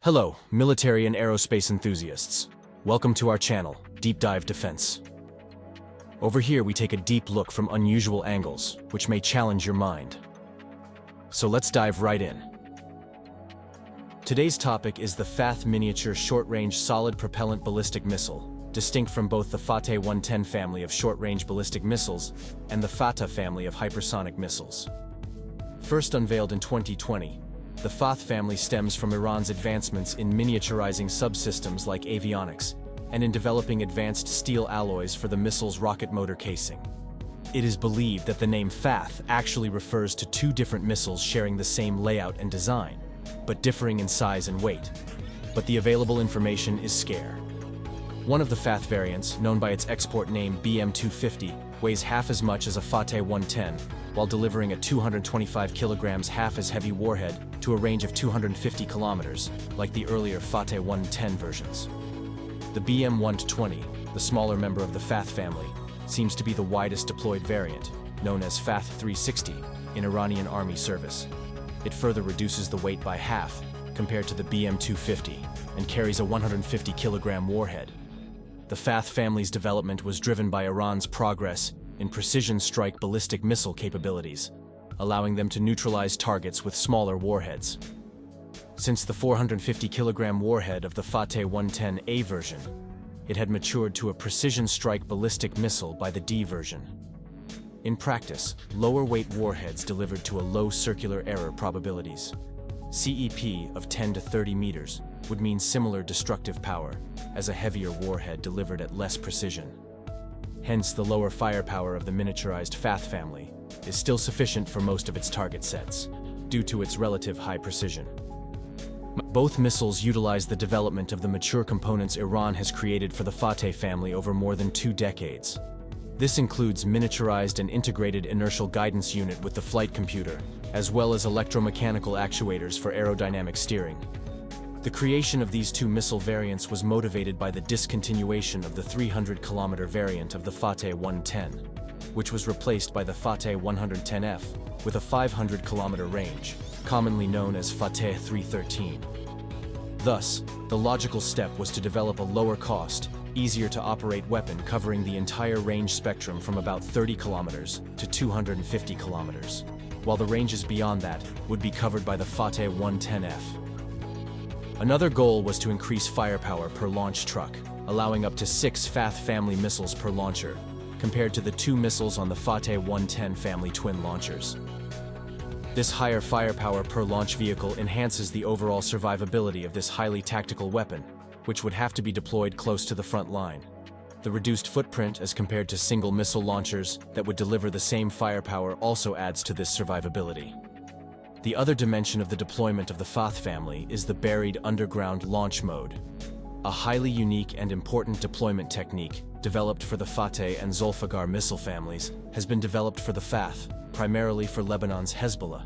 Hello, military and aerospace enthusiasts. Welcome to our channel, Deep Dive Defense. Over here we take a deep look from unusual angles, which may challenge your mind. So let's dive right in. Today's topic is the Fath miniature short-range solid propellant ballistic missile, distinct from both the Fath 110 family of short-range ballistic missiles and the Fath family of hypersonic missiles. First unveiled in 2020, the Fath family stems from Iran's advancements in miniaturizing subsystems like avionics and in developing advanced steel alloys for the missile's rocket motor casing. It is believed that the name Fath actually refers to two different missiles sharing the same layout and design, but differing in size and weight. But the available information is scarce. One of the Fath variants, known by its export name BM-250, weighs half as much as a Fath 110, while delivering a 225 kilograms half as heavy warhead to a range of 250 kilometers, like the earlier Fath 110 versions. The BM-120, the smaller member of the Fath family, seems to be the widest deployed variant, known as Fath 360, in Iranian Army service. It further reduces the weight by half compared to the BM-250 and carries a 150 kilogram warhead. The Fath family's development was driven by Iran's progress in precision strike ballistic missile capabilities, allowing them to neutralize targets with smaller warheads. Since the 450 kilogram warhead of the Fath 110A version, it had matured to a precision strike ballistic missile by the D version. In practice, lower weight warheads delivered to a low circular error probabilities. CEP of 10 to 30 meters would mean similar destructive power as a heavier warhead delivered at less precision. Hence, the lower firepower of the miniaturized Fath family is still sufficient for most of its target sets, due to its relative high precision. Both missiles utilize the development of the mature components Iran has created for the Fath family over more than 2 decades. This includes miniaturized and integrated inertial guidance unit with the flight computer, as well as electromechanical actuators for aerodynamic steering. The creation of these two missile variants was motivated by the discontinuation of the 300-kilometer variant of the Fath 110, which was replaced by the Fath 110F with a 500-kilometer range, commonly known as Fath 313. Thus, the logical step was to develop a lower-cost, easier-to-operate weapon covering the entire range spectrum from about 30 kilometers to 250 kilometers, while the ranges beyond that would be covered by the Fath 110F. Another goal was to increase firepower per launch truck, allowing up to 6 Fath family missiles per launcher, compared to the 2 missiles on the Fath 110 family twin launchers. This higher firepower per launch vehicle enhances the overall survivability of this highly tactical weapon, which would have to be deployed close to the front line. The reduced footprint as compared to single missile launchers that would deliver the same firepower also adds to this survivability. The other dimension of the deployment of the Fath family is the buried underground launch mode, a highly unique and important deployment technique developed for the Fath and Zulfiqar missile families has been developed for the Fath, primarily for Lebanon's Hezbollah.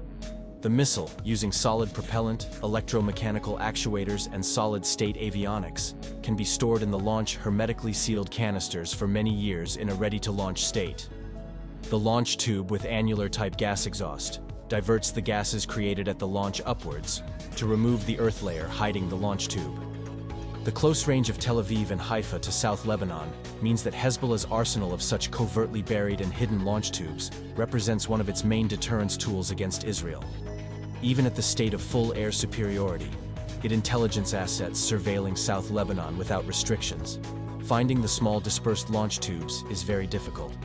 The missile, using solid propellant, electromechanical actuators, and solid-state avionics, can be stored in the launch hermetically sealed canisters for many years in a ready-to-launch state. The launch tube with annular-type gas exhaust diverts the gases created at the launch upwards to remove the earth layer hiding the launch tube. The close range of Tel Aviv and Haifa to South Lebanon means that Hezbollah's arsenal of such covertly buried and hidden launch tubes represents one of its main deterrence tools against Israel. Even at the state of full air superiority, it intelligence assets surveilling South Lebanon without restrictions. Finding the small dispersed launch tubes is very difficult.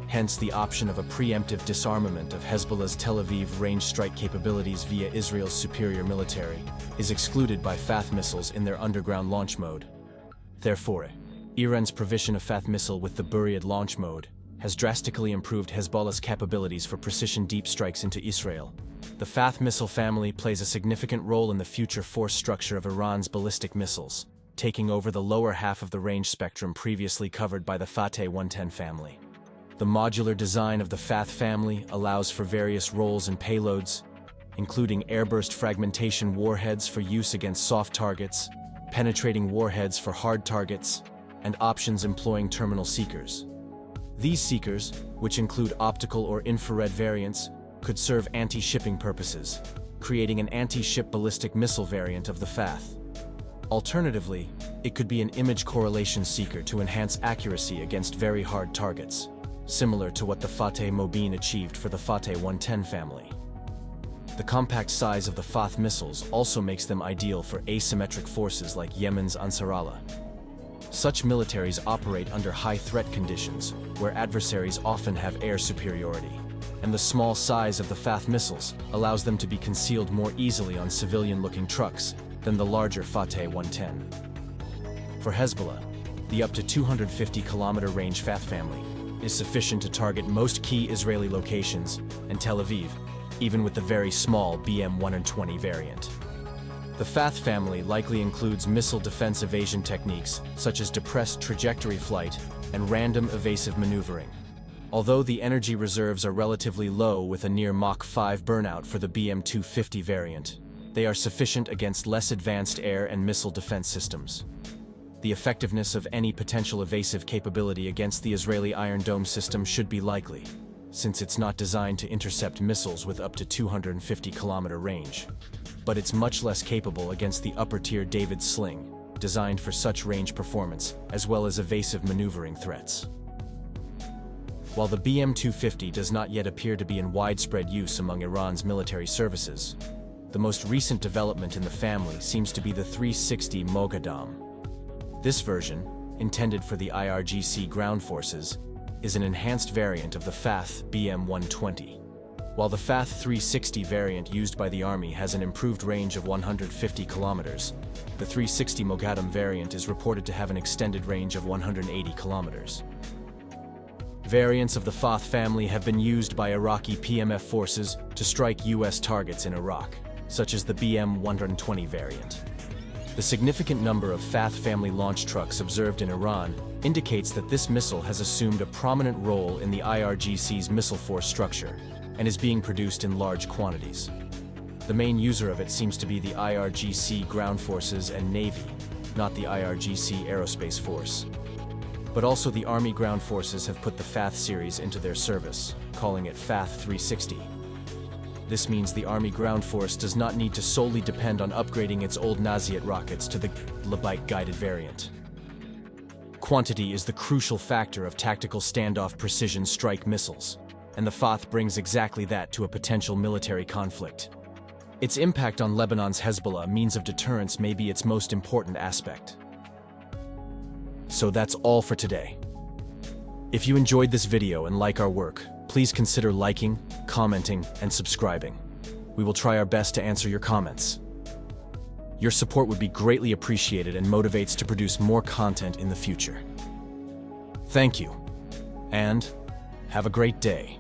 Hence, the option of a preemptive disarmament of Hezbollah's Tel Aviv range strike capabilities via Israel's superior military is excluded by Fath missiles in their underground launch mode. Therefore, Iran's provision of Fath missile with the buried launch mode has drastically improved Hezbollah's capabilities for precision deep strikes into Israel. The Fath missile family plays a significant role in the future force structure of Iran's ballistic missiles, taking over the lower half of the range spectrum previously covered by the Fath 110 family. The modular design of the Fath family allows for various roles and payloads, including airburst fragmentation warheads for use against soft targets, penetrating warheads for hard targets, and options employing terminal seekers. These seekers, which include optical or infrared variants, could serve anti-shipping purposes, creating an anti-ship ballistic missile variant of the Fath. Alternatively, it could be an image correlation seeker to enhance accuracy against very hard targets, similar to what the Fateh Mobeen achieved for the Fateh 110 family. The compact size of the Fath missiles also makes them ideal for asymmetric forces like Yemen's Ansarallah. Such militaries operate under high threat conditions, where adversaries often have air superiority, and the small size of the Fath missiles allows them to be concealed more easily on civilian-looking trucks than the larger Fateh 110. For Hezbollah, the up to 250-kilometer range Fath family is sufficient to target most key Israeli locations and Tel Aviv, even with the very small BM-120 variant. The Fath family likely includes missile defense evasion techniques such as depressed trajectory flight and random evasive maneuvering. Although the energy reserves are relatively low with a near Mach 5 burnout for the BM-250 variant, they are sufficient against less advanced air and missile defense systems. The effectiveness of any potential evasive capability against the Israeli Iron Dome system should be likely, since it's not designed to intercept missiles with up to 250-kilometer range. But it's much less capable against the upper-tier David Sling, designed for such range performance, as well as evasive maneuvering threats. While the BM-250 does not yet appear to be in widespread use among Iran's military services, the most recent development in the family seems to be the 360 Moghadam. This version, intended for the IRGC ground forces, is an enhanced variant of the Fath BM-120. While the Fath 360 variant used by the Army has an improved range of 150 kilometers, the 360 Moghadam variant is reported to have an extended range of 180 kilometers. Variants of the Fath family have been used by Iraqi PMF forces to strike U.S. targets in Iraq, such as the BM-120 variant. The significant number of Fath family launch trucks observed in Iran indicates that this missile has assumed a prominent role in the IRGC's missile force structure and is being produced in large quantities. The main user of it seems to be the IRGC ground forces and Navy, not the IRGC Aerospace Force. But also the Army ground forces have put the Fath series into their service, calling it Fath 360. This means the Army ground force does not need to solely depend on upgrading its old Naziat rockets to the Labite-guided variant. Quantity is the crucial factor of tactical standoff precision strike missiles, and the Fath brings exactly that to a potential military conflict. Its impact on Lebanon's Hezbollah means of deterrence may be its most important aspect. So that's all for today. If you enjoyed this video and like our work, please consider liking, commenting, and subscribing. We will try our best to answer your comments. Your support would be greatly appreciated and motivates to produce more content in the future. Thank you, and have a great day.